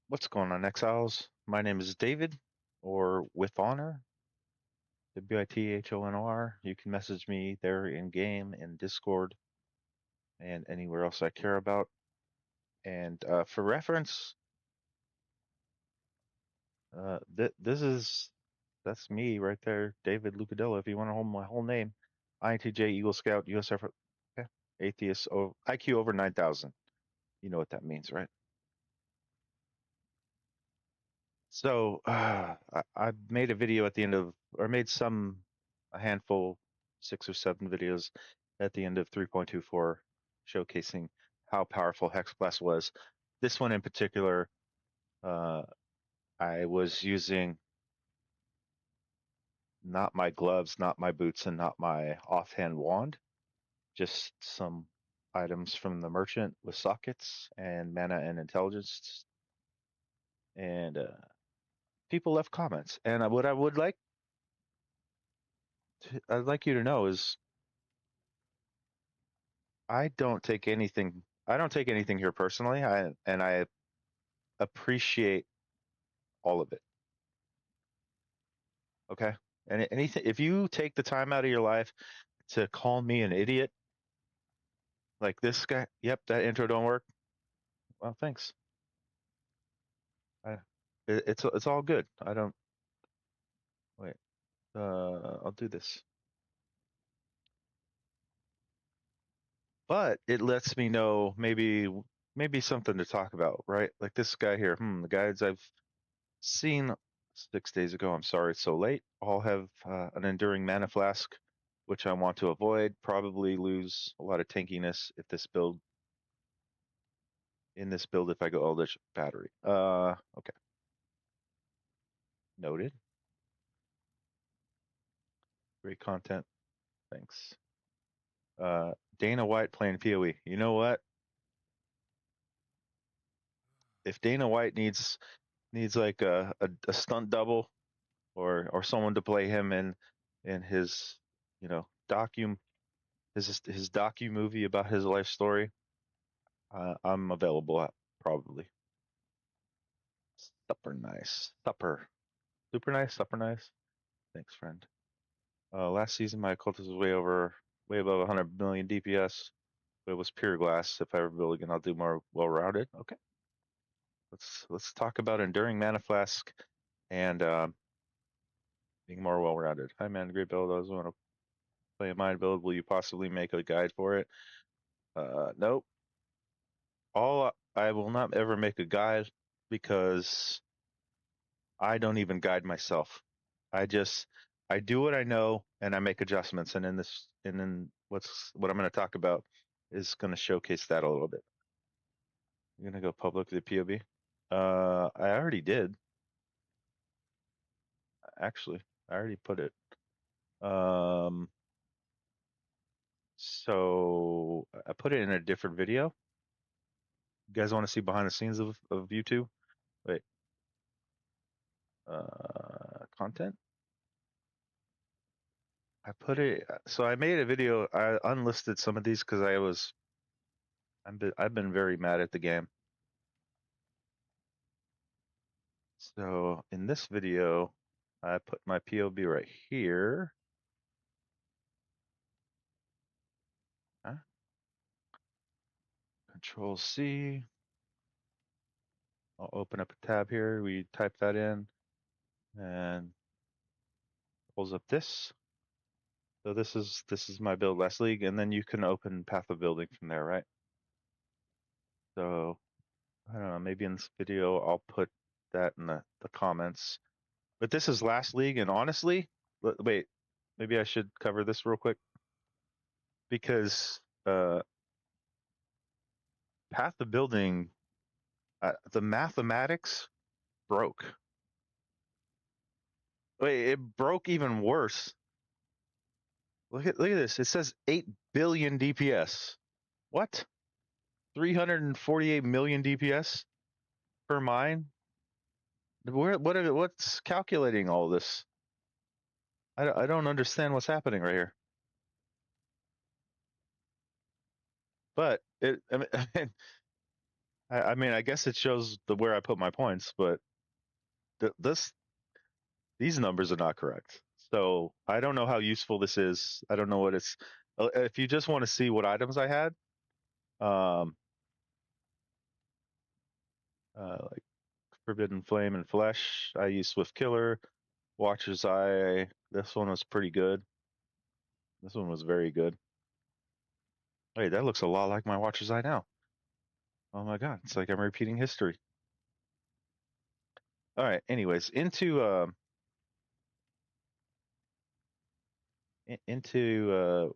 What's going on, Exiles? My name is David, or with honor, WITHONR. You can message me there in game, in Discord, and anywhere else I care about. And for reference, this is that's me right there, David Lucadilla. If you want to hold my whole name, INTJ Eagle Scout, US Air Force, okay. Atheist, IQ over 9,000. You know what that means, right? So I made a video at the end of, or made a handful, 6 or 7 videos at the end of 3.24 showcasing how powerful Hexblast was. This one in particular, uh, I was using not my gloves, not my boots, and not my offhand wand, just some items from the merchant with sockets and mana and intelligence. And people left comments. And what I would like I'd like you to know is I don't take anything here personally. I appreciate all of it. Okay? And anything if you take the time out of your life to call me an idiot like this guy, yep, that intro don't work. Well, thanks. I, it's all good. I don't wait. I'll do this. But it lets me know maybe something to talk about, right? Like this guy here. The guides I've seen 6 days ago. I'm sorry it's so late. All have an enduring mana flask, which I want to avoid. Probably lose a lot of tankiness if this build if I go Eldritch Battery. Okay, noted. Great content. Thanks. Dana White playing POE. You know what? If Dana White needs like a stunt double or someone to play him in his docu his docu movie about his life story, I'm available at probably. Supper nice. Supper. Super nice, supper nice. Thanks, friend. Last season my cultist was way above 100 million DPS. But it was pure glass. If I ever build again, I'll do more well-rounded. Okay. Let's talk about enduring mana flask and being more well-rounded. Hi man, great build. I was want to play a mind build. Will you possibly make a guide for it? Nope. I will not ever make a guide because I don't even guide myself. I just I do what I know and I make adjustments. And then what I'm going to talk about is going to showcase that a little bit. You're going to go public with the POB. I already did actually. I already put it. Um, so I put it in a different video. You guys want to see behind the scenes of YouTube? Wait. Content. I put it. So I made a video. I unlisted some of these because I've been very mad at the game. So in this video, I put my POB right here. Huh? Control C. I'll open up a tab here. We type that in and pulls up this. So this is my build last league, and then you can open path of building from there, right? So I don't know, maybe in this video I'll put that in the comments. But this is last league, and honestly, wait, maybe I should cover this real quick because path of building, the mathematics broke. Wait, it broke even worse. Look at this. It says 8 billion DPS. What? 348 million DPS per mine? What's calculating all this? I don't understand what's happening right here. But I mean, I mean, I guess it shows where I put my points, but these numbers are not correct. So I don't know how useful this is. I don't know what it's. If you just want to see what items I had, um, like Forbidden Flame and Flesh, I used Swift Killer, Watcher's Eye. This one was pretty good. This one was very good. Wait, that looks a lot like my Watcher's Eye now. Oh my god, it's like I'm repeating history. All right. Anyways, into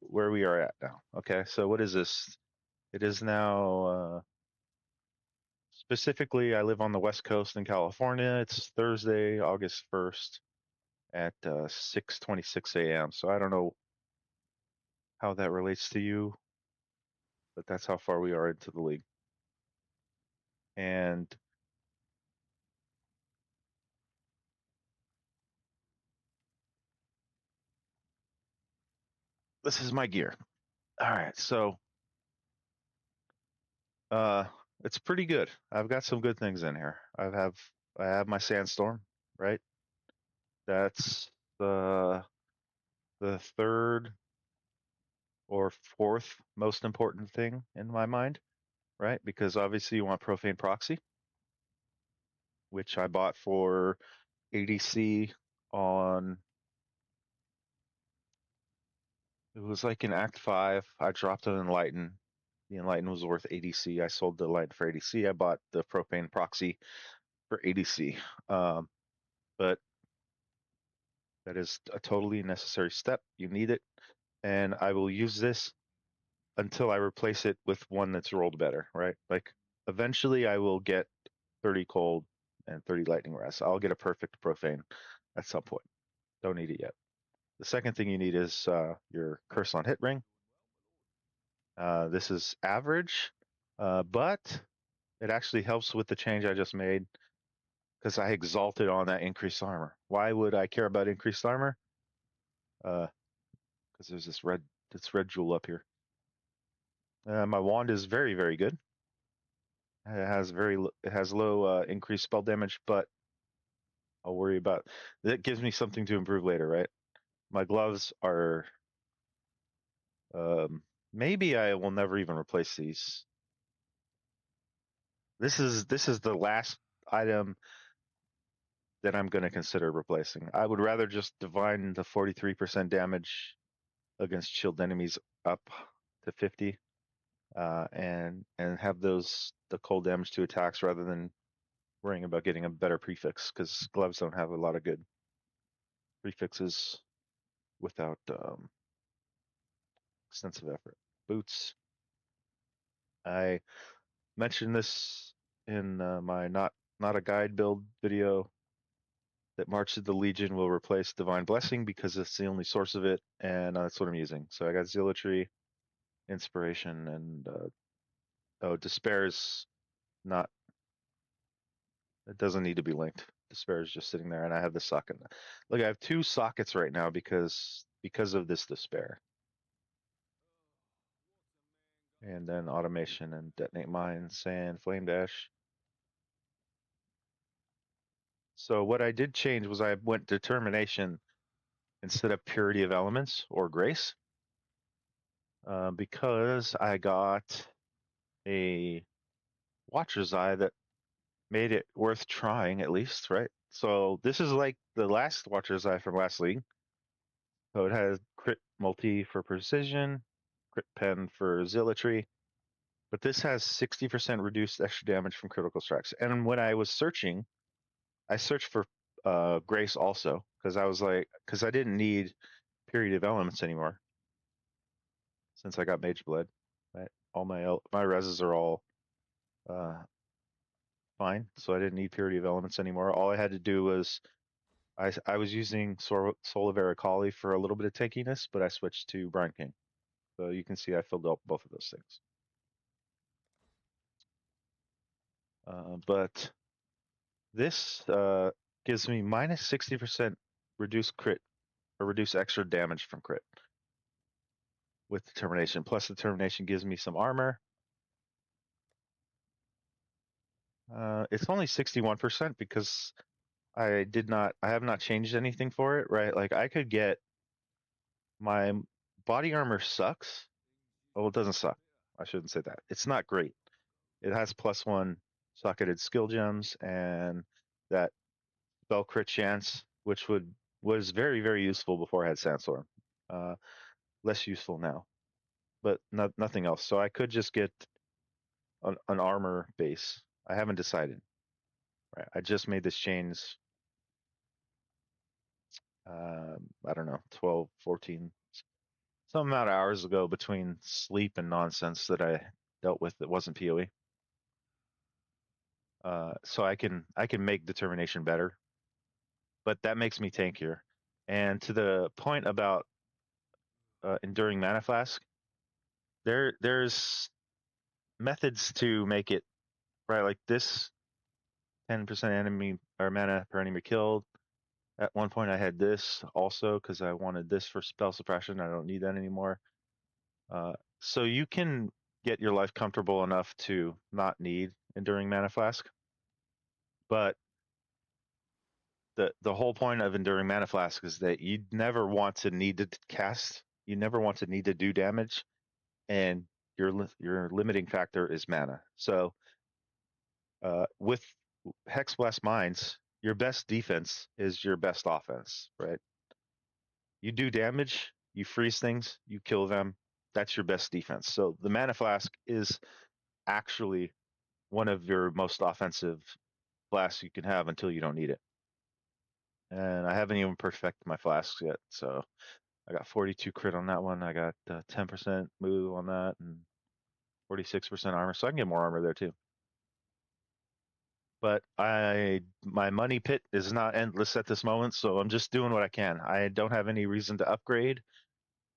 where we are at now. Okay, so what is this? It is now specifically. I live on the West Coast in California. It's Thursday, August 1st at 6:26 a.m. So I don't know how that relates to you, but that's how far we are into the league. And this is my gear. All right, so uh, it's pretty good. I've got some good things in here. I have my Sandstorm, right? That's the third or fourth most important thing in my mind, right? Because obviously you want Profane Proxy, which I bought for ADC on. It was like in Act 5. I dropped an Enlighten. The Enlighten was worth ADC. I sold the Enlighten for ADC. I bought the Profane Proxy for ADC. But that is a totally necessary step. You need it. And I will use this until I replace it with one that's rolled better, right? Like eventually I will get 30 cold and 30 lightning rest. I'll get a perfect profane at some point. Don't need it yet. The second thing you need is your curse on hit ring. This is average, but it actually helps with the change I just made because I exalted on that increased armor. Why would I care about increased armor? Because there's this red jewel up here. My wand is very, very good. It has low increased spell damage, but I'll worry about that. Gives me something to improve later, right? My gloves are maybe I will never even replace these. This is the last item that I'm going to consider replacing. I would rather just divine the 43% damage against shield enemies up to 50, and have the cold damage to attacks rather than worrying about getting a better prefix because gloves don't have a lot of good prefixes without extensive effort. Boots. I mentioned this in my not a guide build video that March of the Legion will replace Divine Blessing because it's the only source of it, and that's what I'm using. So I got Zealotry, Inspiration, and Despair is not. It doesn't need to be linked. Despair is just sitting there, and I have the socket. Look, I have two sockets right now because of this Despair. And then Automation and Detonate Mines and Flame Dash. So what I did change was I went Determination instead of Purity of Elements or Grace, because I got a Watcher's Eye that made it worth trying at least, right? So this is like the last Watcher's Eye from last league. So it has crit multi for precision, crit pen for zealotry, but this has 60% reduced extra damage from critical strikes. And when I was searching, I searched for Grace also because I didn't need Period of Elements anymore since I got Mage Blood. Right, all my reses are all uh, fine, so I didn't need Purity of Elements anymore. All I had to do was I was using Soul of Aracali for a little bit of tankiness, but I switched to Brine King. So you can see I filled up both of those things. But this gives me minus 60% reduced crit or reduced extra damage from crit with Determination. Plus Determination gives me some armor. It's only 61% because I have not changed anything for it, right? Like I could get my body armor sucks. Well, it doesn't suck. I shouldn't say that. It's not great. It has +1 socketed skill gems and that spell crit chance, which was very, very useful before I had Sandstorm. Uh, Less useful now, but nothing else. So I could just get an armor base. I haven't decided. Right. I just made this change. I don't know, 12, 14, some amount of hours ago between sleep and nonsense that I dealt with that wasn't POE. So I can make determination better, but that makes me tankier. And to the point about enduring mana flask, there's methods to make it right. Like this 10% enemy or mana per enemy killed. At one point, I had this also because I wanted this for spell suppression. I don't need that anymore. So you can get your life comfortable enough to not need enduring mana flask, but the whole point of enduring mana flask is that you never want to need to cast. You never want to need to do damage, and your limiting factor is mana. So with Hexblast Mines, your best defense is your best offense, right? You do damage, you freeze things, you kill them. That's your best defense. So the mana flask is actually one of your most offensive flasks you can have until you don't need it. And I haven't even perfected my flasks yet. So I got 42 crit on that one. I got 10% move on that and 46% armor. So I can get more armor there too. But my money pit is not endless at this moment, so I'm just doing what I can. I don't have any reason to upgrade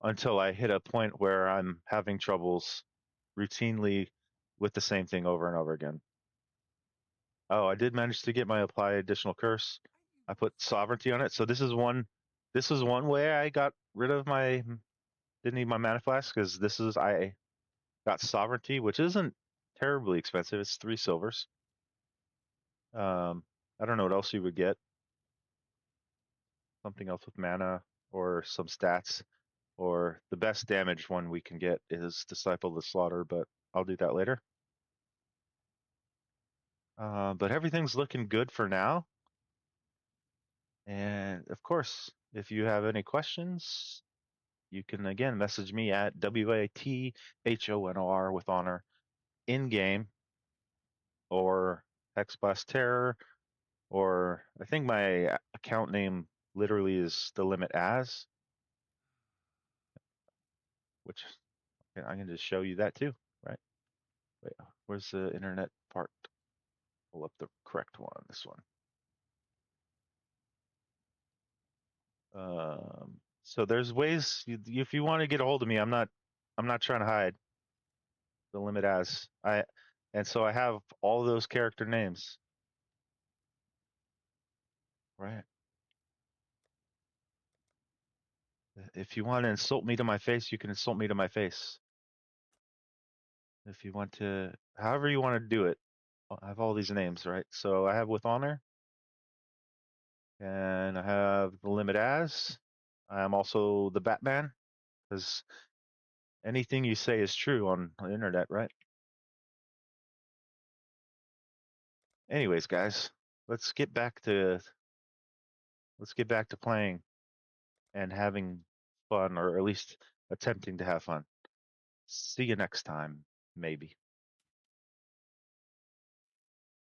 until I hit a point where I'm having troubles routinely with the same thing over and over again. Oh, I did manage to get my apply additional curse. I put sovereignty on it. So this is one way I got rid of my didn't need my mana flask because I got sovereignty, which isn't terribly expensive. It's 3 silvers. I don't know what else you would get. Something else with mana or some stats. Or the best damage one we can get is Disciple of the Slaughter, but I'll do that later. But everything's looking good for now. And of course, if you have any questions, you can again message me at WATHONOR with honor in game or Hexblast Terror, or I think my account name literally is the limit as, which I can just show you that too, right? Wait, where's the internet part? Pull up the correct one, this one. So there's ways if you want to get a hold of me, I'm not trying to hide the limit as and so I have all those character names, right? If you want to insult me to my face, you can insult me to my face. If you want to, however you want to do it, I have all these names, right? So I have with honor, and I have the limit as. I'm also the Batman, because anything you say is true on the internet, right? Anyways, guys, let's get back to playing and having fun, or at least attempting to have fun. See you next time, maybe.